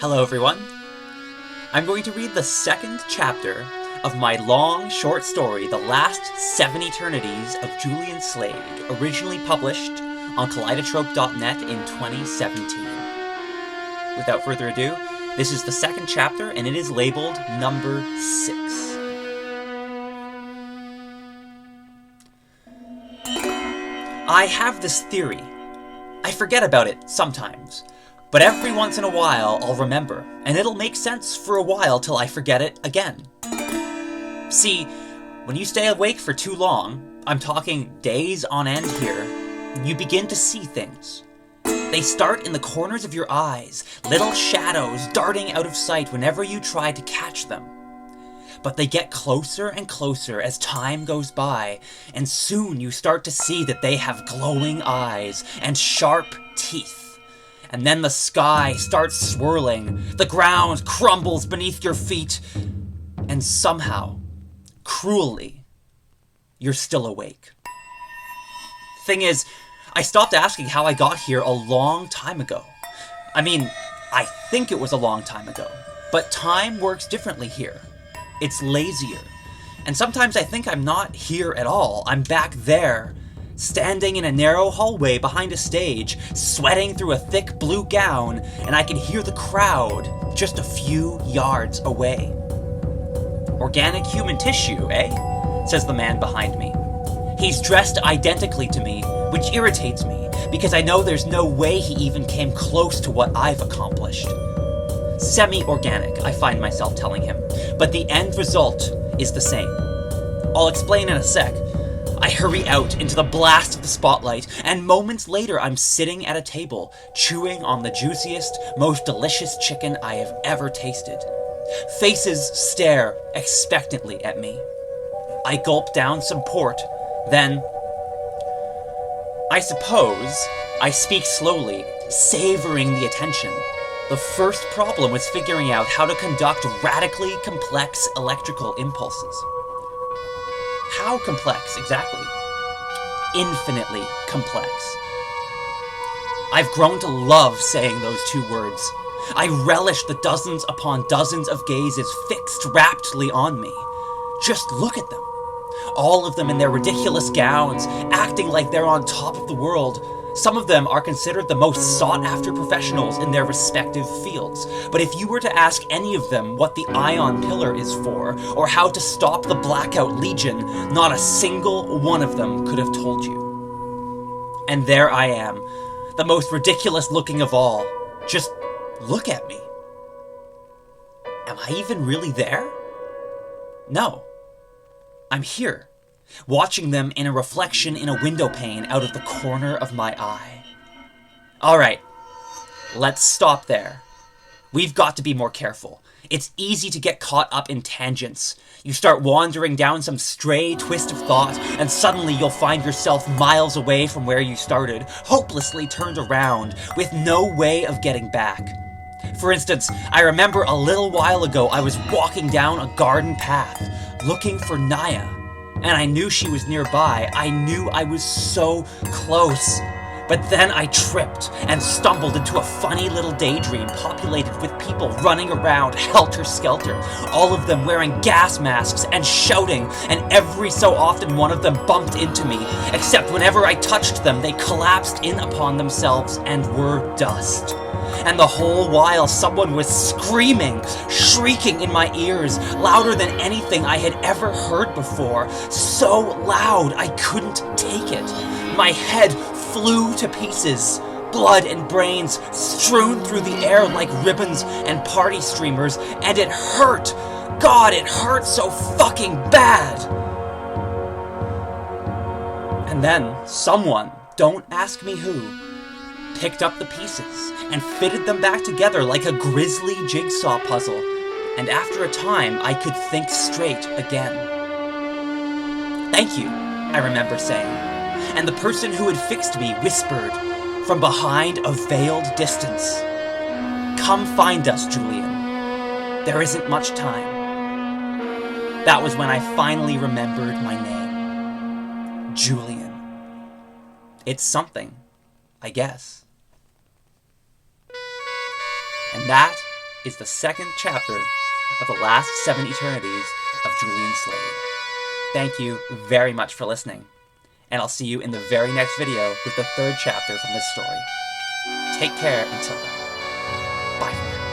Hello everyone. I'm going to read the second chapter of my long short story, The Last 7 Eternities of Julian Slade, originally published on kaleidotrope.net in 2017. Without further ado, this is the second chapter and it is labeled number 6. I have this theory. I forget about it sometimes. But every once in a while, I'll remember, and it'll make sense for a while till I forget it again. See, when you stay awake for too long, I'm talking days on end here, you begin to see things. They start in the corners of your eyes, little shadows darting out of sight whenever you try to catch them. But they get closer and closer as time goes by, and soon you start to see that they have glowing eyes and sharp teeth. And then the sky starts swirling, the ground crumbles beneath your feet, and somehow, cruelly, you're still awake. Thing is, I stopped asking how I got here a long time ago. I mean, I think it was a long time ago, but time works differently here. It's lazier. And sometimes I think I'm not here at all. I'm back there, standing in a narrow hallway behind a stage, sweating through a thick blue gown, and I can hear the crowd just a few yards away. Organic human tissue, eh? Says the man behind me. He's dressed identically to me, which irritates me, because I know there's no way he even came close to what I've accomplished. Semi-organic, I find myself telling him, but the end result is the same. I'll explain in a sec. I hurry out into the blast of the spotlight, and moments later I'm sitting at a table, chewing on the juiciest, most delicious chicken I have ever tasted. Faces stare expectantly at me. I gulp down some port, then, I suppose, I speak slowly, savoring the attention. The first problem was figuring out how to conduct radically complex electrical impulses. How complex, exactly? Infinitely complex. I've grown to love saying those two words. I relish the dozens upon dozens of gazes fixed raptly on me. Just look at them. All of them in their ridiculous gowns, acting like they're on top of the world. Some of them are considered the most sought-after professionals in their respective fields. But if you were to ask any of them what the ion pillar is for, or how to stop the Blackout Legion, not a single one of them could have told you. And there I am, the most ridiculous looking of all. Just look at me. Am I even really there? No. I'm here, watching them in a reflection in a window pane out of the corner of my eye. Alright, let's stop there. We've got to be more careful. It's easy to get caught up in tangents. You start wandering down some stray twist of thought, and suddenly you'll find yourself miles away from where you started, hopelessly turned around, with no way of getting back. For instance, I remember a little while ago I was walking down a garden path, looking for Naya, and I knew she was nearby. I knew I was so close. But then I tripped and stumbled into a funny little daydream populated with people running around helter-skelter, all of them wearing gas masks and shouting, and every so often one of them bumped into me, except whenever I touched them, they collapsed in upon themselves and were dust. And the whole while someone was screaming, shrieking in my ears, louder than anything I had ever heard before, so loud I couldn't take it. My head flew to pieces, blood and brains strewn through the air like ribbons and party streamers, and it hurt. God, it hurt so fucking bad. And then someone, don't ask me who, picked up the pieces and fitted them back together like a grisly jigsaw puzzle, and after a time I could think straight again. Thank you, I remember saying, and the person who had fixed me whispered from behind a veiled distance, "Come find us, Julian. There isn't much time." That was when I finally remembered my name. Julian. It's something, I guess. And that is the second chapter of the last 7 Eternities of Julian Slade. Thank you very much for listening, and I'll see you in the very next video with the third chapter from this story. Take care until then. Bye for now.